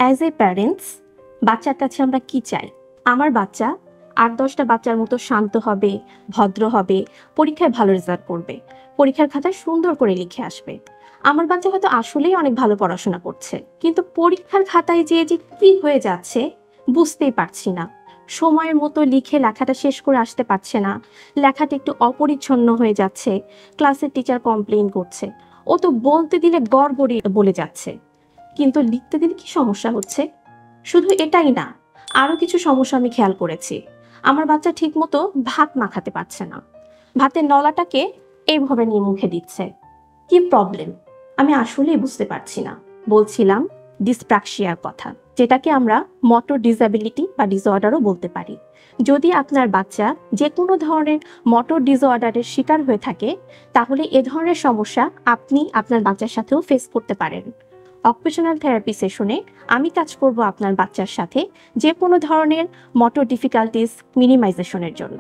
As a parents বাচ্চার কাছে আমরা কি চাই? আমার বাচ্চা ৮-১০টা বাচ্চার মতো শান্ত হবে, ভদ্র হবে, পরীক্ষায় ভালো রেজাল্ট করবে, পরীক্ষার খাতায় সুন্দর করে লিখে আসবে। আমার বাচ্চা হয়তো আসলেই অনেক ভালো পড়াশোনা করছে, কিন্তু পরীক্ষার খাতায় যেয়ে যে কি হয়ে যাচ্ছে বুঝতেই পারছি না। সময়ের মতো লিখে লেখাটা শেষ করে আসতে পারছে না, লেখাটা একটু অপরিচ্ছন্ন হয়ে যাচ্ছে, ক্লাসের টিচার কমপ্লেইন করছে। ও তো বলতে দিলে গড়গড়ি বলে যাচ্ছে, কিন্তু লিখতে দিলে কি সমস্যা হচ্ছে? শুধু এটাই না, আরো কিছু সমস্যা আমি খেয়াল করেছি। আমার বাচ্চা ঠিকমতো ভাত মাখাতে পারছে না, ভাতের নলাটাকে এইভাবে নিয়ে মুখে দিচ্ছে। কি প্রবলেম আমি আসলেই বুঝতে পারছি না। বলছিলাম ডিসপ্রাক্সিয়ার কথা, যেটাকে আমরা মোটর ডিসএবিলিটি বা ডিসঅর্ডারও বলতে পারি। যদি আপনার বাচ্চা যে কোনো ধরনের মোটর ডিসঅর্ডারের শিকার হয়ে থাকে, তাহলে এ ধরনের সমস্যা আপনি আপনার বাচ্চার সাথেও ফেস করতে পারেন। অকুপেশনাল থেরাপি সেশনে আমি কাজ করব আপনার বাচ্চার সাথে যে কোনো ধরনের মোটর ডিফিকাল্টিস মিনিমাইজেশনের জন্য।